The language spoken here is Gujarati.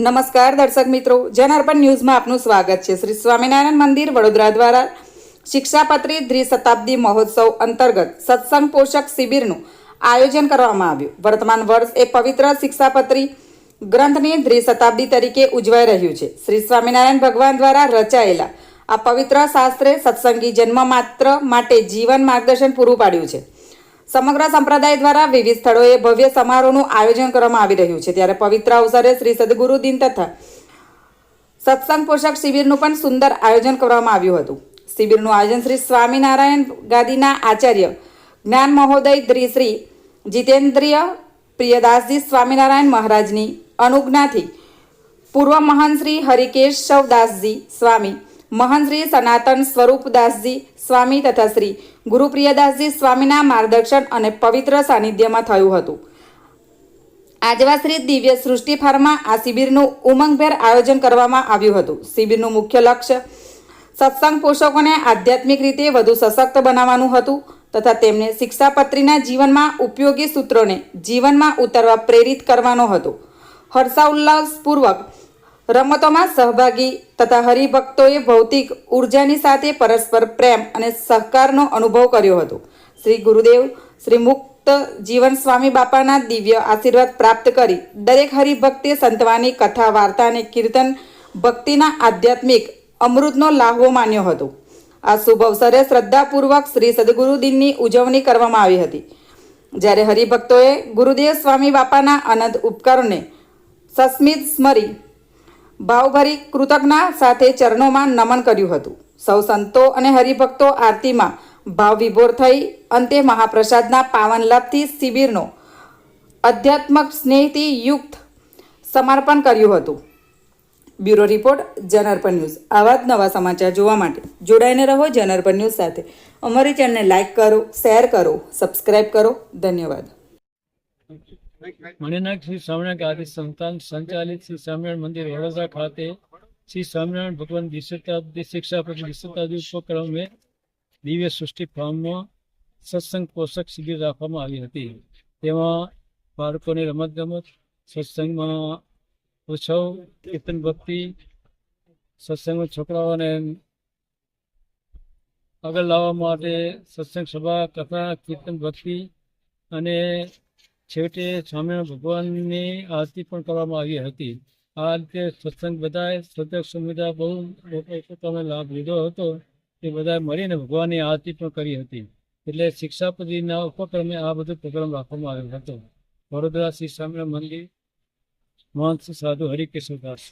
નમસ્કાર દર્શક મિત્રો, જન અર્પણ ન્યૂઝમાં આપનું સ્વાગત છે। શ્રી સ્વામિનારાયણ મંદિર વડોદરા દ્વારા શિક્ષાપત્રી દ્વિશતાબ્દી મહોત્સવ અંતર્ગત સત્સંગ પોષક શિબિરનું આયોજન કરવામાં આવ્યું। વર્તમાન વર્ષ એ પવિત્ર શિક્ષાપત્રી ગ્રંથની દ્વિશતાબ્દી તરીકે ઉજવાઈ રહ્યું છે। શ્રી સ્વામિનારાયણ ભગવાન દ્વારા રચાયેલા આ પવિત્ર શાસ્ત્રે સત્સંગી જન્મ માત્ર માટે જીવન માર્ગદર્શન પૂરું પાડ્યું છે। સમગ્ર સંપ્રદાય દ્વારા વિવિધ સ્થળોએ ભવ્ય સમારોહનું આયોજન કરવામાં આવી રહ્યું છે। ત્યારે પવિત્ર અવસરે શ્રી સદગુરુ દિન તથા સત્સંગ પોષક શિબિરનું પણ સુંદર આયોજન કરવામાં આવ્યું હતું। શિબિરનું આયોજન શ્રી સ્વામિનારાયણ ગાદીના આચાર્ય જ્ઞાન મહોદય શ્રી જીતેન્દ્રિય પ્રિયદાસજી સ્વામિનારાયણ મહારાજની અનુજ્ઞાથી પૂર્વ મહાન શ્રી હરિકેશવદાસજી સ્વામી, મહાન શ્રી સનાતન સ્વરૂપદાસજી સ્વામી તથા શ્રી ગુરુપ્રિયદાસજી સ્વામીના માર્ગદર્શન અને પવિત્ર સાનિધ્યમાં થયું હતું। આજવા શ્રી દિવ્ય સૃષ્ટિ ફાર્મમાં આ શિબિરનું ઉમંગભેર આયોજન કરવામાં આવ્યું હતું। શિબિરનું મુખ્ય લક્ષ્ય સત્સંગ પોષકોને આધ્યાત્મિક રીતે વધુ સશક્ત બનાવવાનું હતું તથા તેમને શિક્ષાપત્રીના જીવનમાં ઉપયોગી સૂત્રોને જીવનમાં ઉતારવા પ્રેરિત કરવાનો હતો। હર્ષોલ્લાસપૂર્વક રમતોમાં સહભાગી તથા હરિભક્તોએ ભૌતિક ઉર્જાની સાથે પરસ્પર પ્રેમ અને સહકારનો અનુભવ કર્યો હતો। શ્રી ગુરુદેવ શ્રી મુક્ત જીવન સ્વામી બાપાના દિવ્ય આશીર્વાદ પ્રાપ્ત કરી દરેક હરિભક્તે સંતવાની કથા, વાર્તા અને કીર્તન ભક્તિના આધ્યાત્મિક અમૃતનો લાહવો માન્યો હતો। આ શુભ અવસરે શ્રદ્ધાપૂર્વક શ્રી સદગુરુ દિનની ઉજવણી કરવામાં આવી હતી, જ્યારે હરિભક્તોએ ગુરુદેવ સ્વામી બાપાના અનંત ઉપકારોને સસ્મિત સ્મરી ભાવભરી કૃતજ્ઞતા સાથે ચરણોમાં નમન કર્યું હતું। સૌ સંતો અને હરિભક્તો આરતીમાં ભાવ વિભોર થઈ અંતે મહાપ્રસાદના પાવન લાભથી શિબિરનો અધ્યાત્મક સ્નેહથી યુક્ત સમર્પણ કર્યું હતું। બ્યુરો રિપોર્ટ, જન અર્પણ ન્યૂઝ। આવા જ નવા સમાચાર જોવા માટે જોડાઈને રહો જન અર્પણ ન્યૂઝ સાથે। અમારી ચેનલને લાઇક કરો, શેર કરો, સબસ્ક્રાઇબ કરો। ધન્યવાદ। મણિનાથ શ્રી સ્વામિનારાયણ ગાદી સંસ્થાન સંચાલિત શ્રી સ્વામિનારાયણ મંદિર વડોદરા ખાતે શ્રી સ્વામિનારાયણ ભગવાન દ્વિશતાબ્દી શિક્ષાપત્રી દ્વિશતાબ્દી ઉપક્રમ में દિવ્ય સૃષ્ટિ ફાર્મમાં સત્સંગ પોષક શિબિર રાખવામાં આવી હતી। તેમાં બાળકોની રમતગમત, સત્સંગમાં ઉત્સવ, કીર્તન ભક્તિ, સત્સંગમાં છોકરાઓને આગળ લાવવા માટે સત્સંગ સભા, કથા, કીર્તન ભક્તિ અને છેવટે સ્વામિનારાયણ ભગવાનની આરતી પણ કરવામાં આવી હતી। આ રીતે સત્સંગ બધાએ શ્રદ્ધક સમુદાય બહુ લોકોએ લાભ લીધો હતો। તે બધાએ મળીને ભગવાનની આરતી પણ કરી હતી। એટલે શિક્ષાપત્રીના ઉપક્રમે આ બધો પ્રોગ્રામ રાખવામાં આવ્યો હતો। વડોદરા શ્રી સ્વામિનારાયણ મંદિર, મહંત શ્રી સાધુ હરિકેશવદાસ।